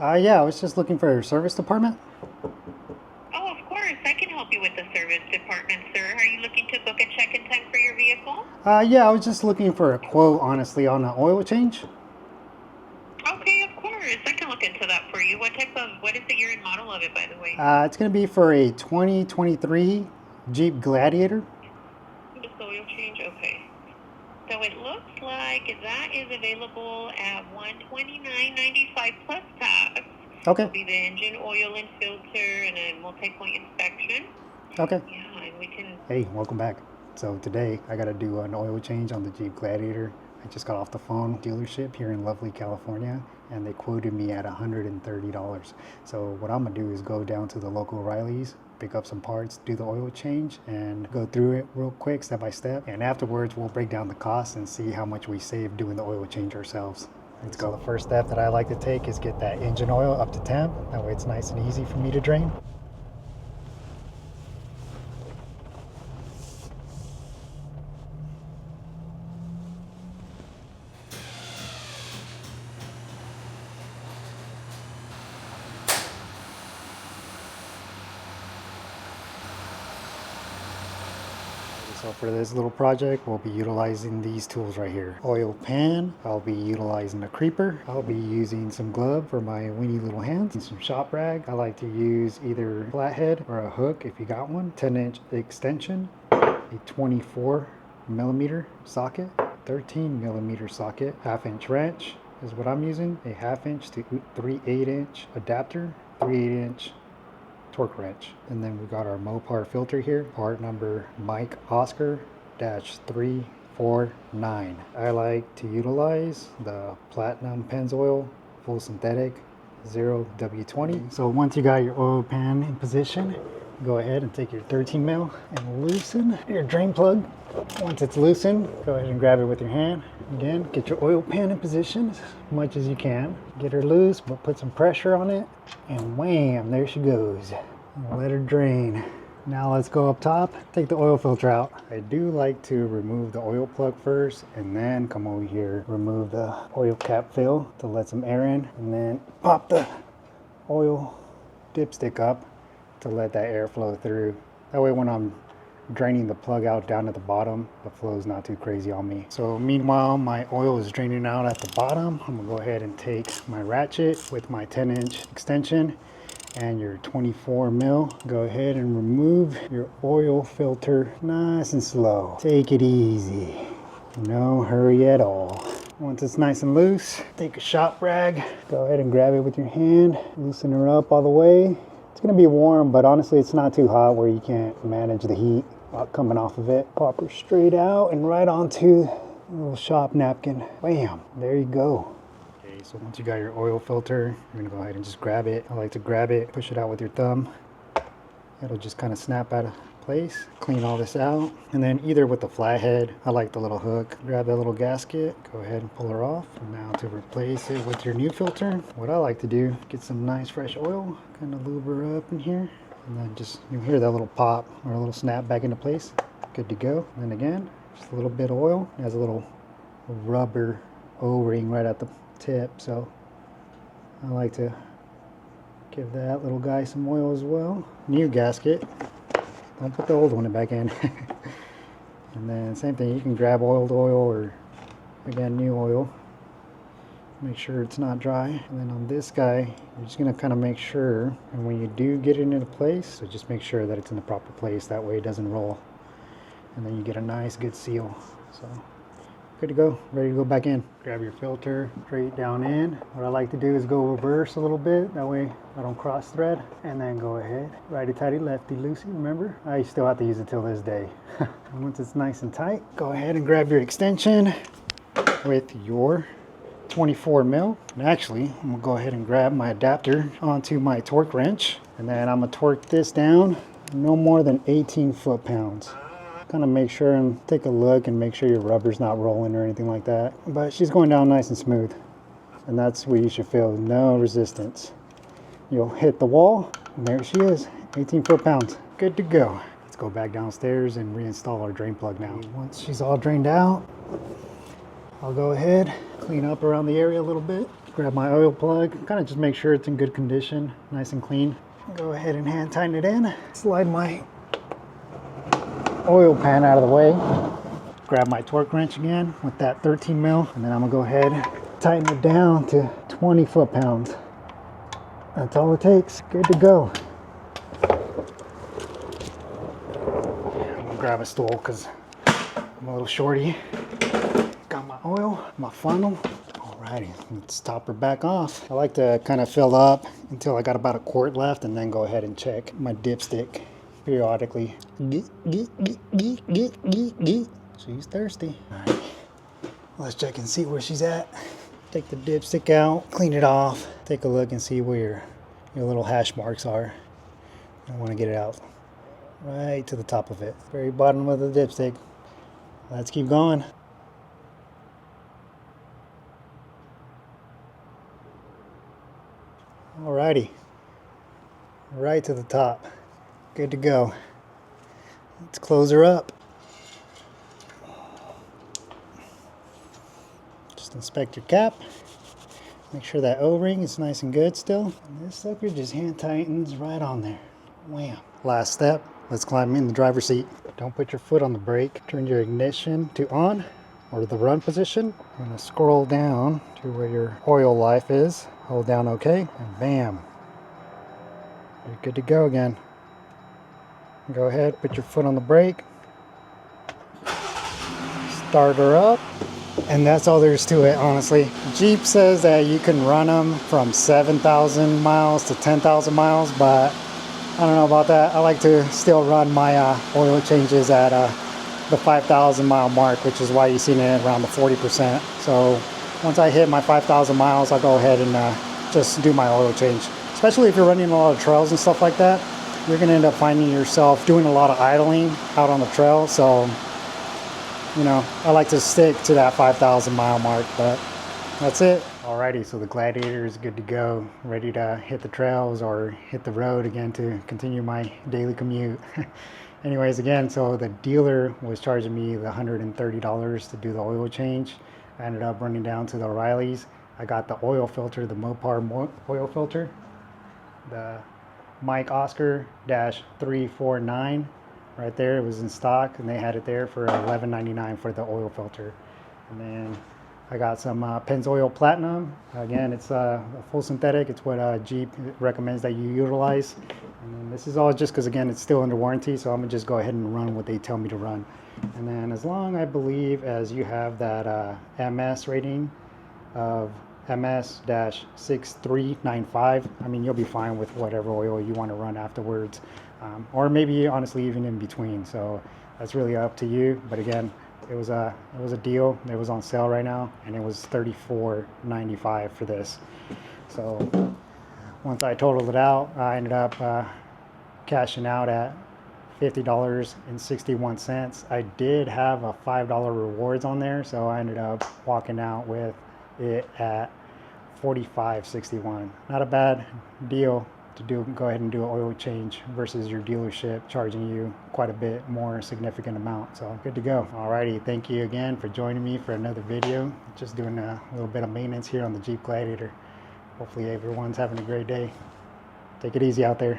Yeah, I was just looking for a service department. Oh, of course. I can help you with the service department, sir. Are you looking to book a check-in time for your vehicle? Yeah, I was just looking for a quote, honestly, on an oil change. Okay, of course. I can look into that for you. What is the year and model of it, by the way? It's going to be for a 2023 Jeep Gladiator. Just oil change? Okay. So it looks like that is available at $129.95 plus tax. Okay. It'll be the engine, oil, and filter, and a multi-point inspection. Okay. Yeah, and we can... Hey, welcome back. So today I got to do an oil change on the Jeep Gladiator. I just got off the phone dealership here in lovely California, and they quoted me at $130. So what I'm gonna do is go down to the local O'Reilly's, pick up some parts, do the oil change, and go through it real quick, step by step. And afterwards, we'll break down the costs and see how much we save doing the oil change ourselves. Let's go. The first step that I like to take is get that engine oil up to temp. That way it's nice and easy for me to drain. So for this little project, we'll be utilizing these tools right here. Oil pan, I'll be utilizing a creeper. I'll be using some glove for my weeny little hands and some shop rag. I like to use either flathead or a hook if you got one. 10-inch extension, a 24 millimeter socket, 13 millimeter socket, 1/2-inch wrench is what I'm using, a 1/2-inch to 3/8-inch adapter, 3/8-inch torque wrench. And then we got our Mopar filter here, part number Mike Oscar -349. I like to utilize the Platinum Pennzoil full synthetic 0W20. So once you got your oil pan in position, go ahead and take your 13 mil and loosen your drain plug. Once it's loosened, go ahead and grab it with your hand. Again, get your oil pan in position as much as you can. Get her loose, but put some pressure on it, and wham, there she goes. Let her drain. Now let's go up top, take the oil filter out. I do like to remove the oil plug first, and then come over here, remove the oil cap fill to let some air in, and then pop the oil dipstick up to let that air flow through. That way when I'm draining the plug out down at the bottom, the flow is not too crazy on me. So meanwhile, my oil is draining out at the bottom. I'm gonna go ahead and take my ratchet with my 10-inch extension and your 24 mil. Go ahead and remove your oil filter nice and slow. Take it easy. No hurry at all. Once it's nice and loose, take a shop rag. Go ahead and grab it with your hand. Loosen her up all the way. It's gonna be warm, but honestly, it's not too hot where you can't manage the heat coming off of it. Pop her straight out and right onto a little shop napkin. Bam, there you go. Okay, so once you got your oil filter, you're gonna go ahead and just grab it. I like to grab it, push it out with your thumb. It'll just kind of snap out of place. Clean all this out. And then either with the flathead, I like the little hook, grab that little gasket, go ahead and pull her off. And now to replace it with your new filter, what I like to do, get some nice fresh oil, kind of lube her up in here. And then just, you'll hear that little pop or a little snap back into place. Good to go. And then again, just a little bit of oil. It has a little rubber O-ring right at the tip. So I like to give that little guy some oil as well. New gasket. Don't put the old one back in. And then same thing, you can grab oiled oil or again new oil. Make sure it's not dry. And then on this guy, you're just gonna kind of make sure, and when you do get it into place, so just make sure that it's in the proper place, that way it doesn't roll. And then you get a nice good seal. So good to go, ready to go back in. Grab your filter straight down in. What I like to do is go reverse a little bit, that way I don't cross thread. And then go ahead, righty tighty, lefty loosey, remember? I still have to use it till this day. And once it's nice and tight, go ahead and grab your extension with your 24 mil. And actually, I'm gonna go ahead and grab my adapter onto my torque wrench, and then I'm gonna torque this down no more than 18 foot-pounds. Kind of make sure and take a look and make sure your rubber's not rolling or anything like that. But she's going down nice and smooth, and that's what you should feel, no resistance. You'll hit the wall, and there she is, 18 foot-pounds. Good to go. Let's go back downstairs and reinstall our drain plug now. Once she's all drained out, I'll go ahead, clean up around the area a little bit, grab my oil plug, kind of just make sure it's in good condition, nice and clean. Go ahead and hand tighten it in, slide my oil pan out of the way, grab my torque wrench again with that 13 mil, and then I'm gonna go ahead and tighten it down to 20 foot-pounds. That's all it takes, good to go. I'm gonna grab a stool because I'm a little shorty. Got my oil, my funnel. Alrighty, let's top her back off. I like to kind of fill up until I got about a quart left and then go ahead and check my dipstick periodically. She's thirsty. Alright, let's check and see where she's at. Take the dipstick out, clean it off, take a look and see where your little hash marks are. I want to get it out right to the top of it, very bottom of the dipstick. Let's keep going. Alrighty, right to the top, good to go. Let's close her up. Just inspect your cap, make sure that O-ring is nice and good still. And this sucker just hand tightens right on there. Wham. Last step, let's climb in the driver's seat. Don't put your foot on the brake, turn your ignition to on or the run position. I'm gonna scroll down to where your oil life is. Hold down OK, and bam, you're good to go again. Go ahead, put your foot on the brake, start her up, and that's all there is to it, honestly. Jeep says that you can run them from 7,000 miles to 10,000 miles, but I don't know about that. I like to still run my oil changes at the 5,000 mile mark, which is why you've seen it around the 40%. So once I hit my 5,000 miles, I'll go ahead and just do my oil change. Especially if you're running a lot of trails and stuff like that, you're going to end up finding yourself doing a lot of idling out on the trail. So, you know, I like to stick to that 5,000 mile mark, but that's it. Alrighty, so the Gladiator is good to go, ready to hit the trails or hit the road again to continue my daily commute. Anyways, again, so the dealer was charging me the $130 to do the oil change. I ended up running down to the O'Reilly's. I got the oil filter, the Mopar oil filter, the Mike Oscar -349 right there. It was in stock and they had it there for $11.99 for the oil filter. And then I got some Pennzoil Platinum. Again, it's a full synthetic. It's what Jeep recommends that you utilize. And then this is all just because, again, it's still under warranty, so I'm going to just go ahead and run what they tell me to run. And then as long, I believe, as you have that MS rating of MS-6395, I mean, you'll be fine with whatever oil you want to run afterwards. Or maybe, honestly, even in between. So that's really up to you. But again, it was a deal. It was on sale right now, and it was $34.95 for this. So once I totaled it out, I ended up cashing out at $50.61. I did have a $5 rewards on there, so I ended up walking out with it at $45.61. Not a bad deal to go ahead and do an oil change versus your dealership charging you quite a bit more significant amount. So good to go. Alrighty, thank you again for joining me for another video. Just doing a little bit of maintenance here on the Jeep Gladiator. Hopefully everyone's having a great day. Take it easy out there.